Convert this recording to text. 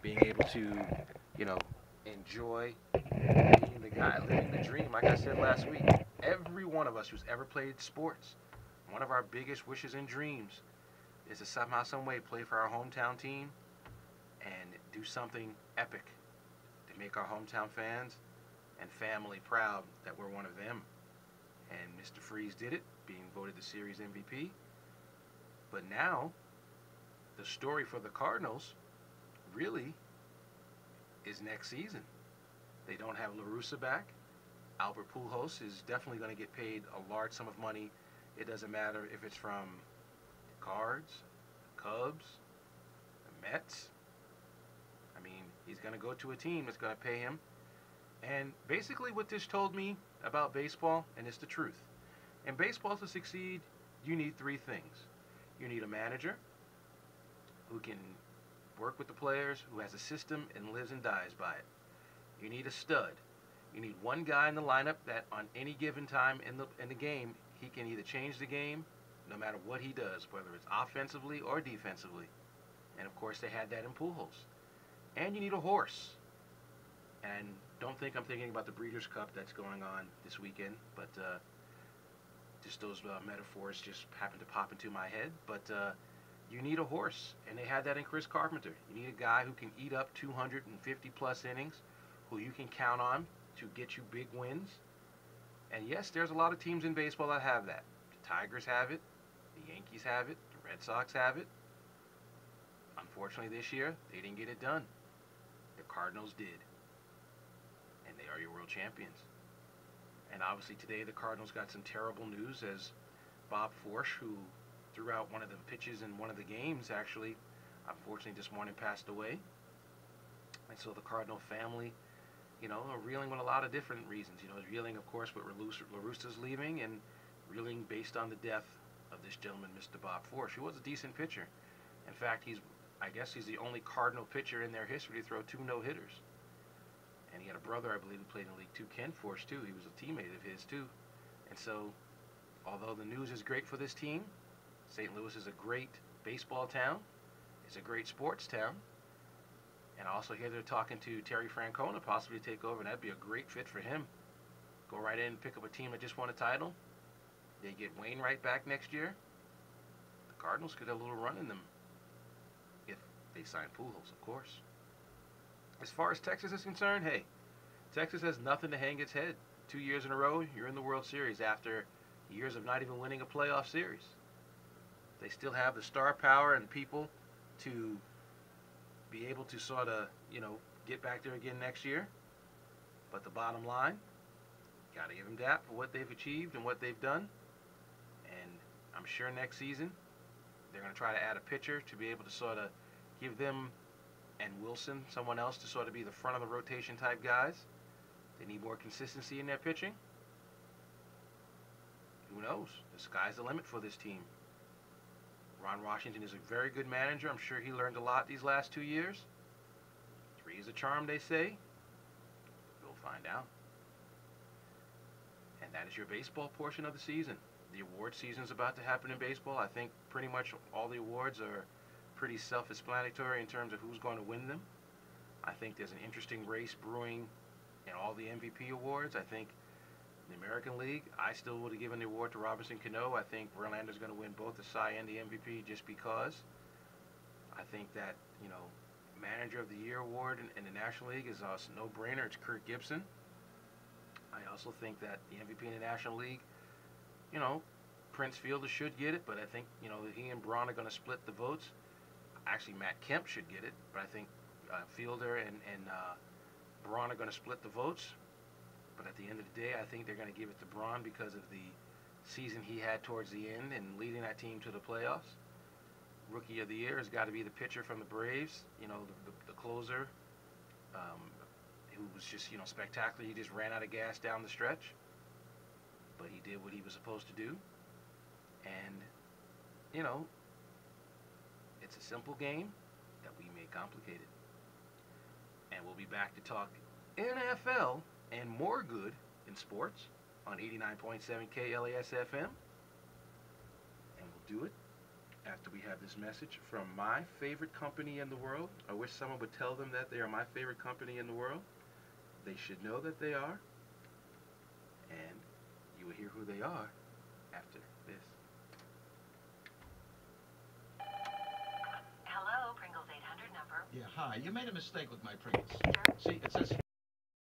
being able to, you know, enjoy being the guy living the dream. Like I said last week, every one of us who's ever played sports, one of our biggest wishes and dreams is to somehow, some way play for our hometown team and do something epic to make our hometown fans and family proud that we're one of them. And Mr. Freeze did it, being voted the series MVP. But now, the story for the Cardinals really is next season. They don't have La Russa back. Albert Pujols is definitely going to get paid a large sum of money. It doesn't matter if it's from the Cards, the Cubs, the Mets. I mean, he's going to go to a team that's going to pay him. And basically what this told me about baseball, and it's the truth. In baseball to succeed, you need three things. You need a manager who can work with the players, who has a system and lives and dies by it. You need a stud. You need one guy in the lineup that on any given time in the game, he can either change the game no matter what he does, whether it's offensively or defensively. And of course they had that in Pujols. And you need a horse. And don't think I'm thinking about the Breeders' Cup that's going on this weekend, but just those metaphors just happen to pop into my head. But you need a horse, and they had that in Chris Carpenter. You need a guy who can eat up 250 plus innings, who you can count on to get you big wins. And yes, there's a lot of teams in baseball that have that. The Tigers have it, the Yankees have it, the Red Sox have it. Unfortunately this year, they didn't get it done. The Cardinals did. And they are your world champions. And obviously today the Cardinals got some terrible news as Bob Forsch, who threw out one of the pitches in one of the games, actually, unfortunately this morning passed away. And so the Cardinal family, are reeling with a lot of different reasons. Reeling, of course, with La Russa's leaving, and reeling based on the death of this gentleman, Mr. Bob Forsch, who was a decent pitcher. In fact, I guess he's the only Cardinal pitcher in their history to throw 2 no-hitters. And he had a brother, I believe, who played in the league too, Ken Forsch, too. He was a teammate of his, too. And so, although the news is great for this team, St. Louis is a great baseball town. It's a great sports town. And I also hear they're talking to Terry Francona possibly to take over, and that'd be a great fit for him. Go right in and pick up a team that just won a title. They get Wainwright back next year. The Cardinals could have a little run in them if they sign Pujols, of course. As far as Texas is concerned, hey, Texas has nothing to hang its head. 2 years in a row, you're in the World Series after years of not even winning a playoff series. They still have the star power and people to be able to sort of, get back there again next year. But the bottom line, got to give them that for what they've achieved and what they've done. And I'm sure next season they're going to try to add a pitcher to be able to sort of give them and Wilson, someone else, to sort of be the front of the rotation type guys. They need more consistency in their pitching. Who knows? The sky's the limit for this team. Ron Washington is a very good manager. I'm sure he learned a lot these last 2 years. 3 is a charm, they say. We'll find out. And that is your baseball portion of the season. The award season is about to happen in baseball. I think pretty much all the awards are pretty self-explanatory in terms of who's going to win them. I think there's an interesting race brewing in all the MVP awards. I think the American League, I still would have given the award to Robinson Cano. I think Verlander's going to win both the Cy and the MVP just because. I think that, Manager of the Year award in the National League is a no-brainer. It's Kirk Gibson. I also think that the MVP in the National League, Prince Fielder should get it, but I think, he and Braun are going to split the votes. Actually, Matt Kemp should get it, but I think Fielder and Braun are going to split the votes. But at the end of the day, I think they're going to give it to Braun because of the season he had towards the end and leading that team to the playoffs. Rookie of the Year has got to be the pitcher from the Braves, the closer, who was just, spectacular. He just ran out of gas down the stretch, but he did what he was supposed to do. And, it's a simple game that we make complicated. And we'll be back to talk NFL and more good in sports on 89.7 KLAS FM. And we'll do it after we have this message from my favorite company in the world. I wish someone would tell them that they are my favorite company in the world. They should know that they are. And you will hear who they are after this. Hello, Pringles 800 number. Yeah, hi. You made a mistake with my Pringles. Sure. See, it says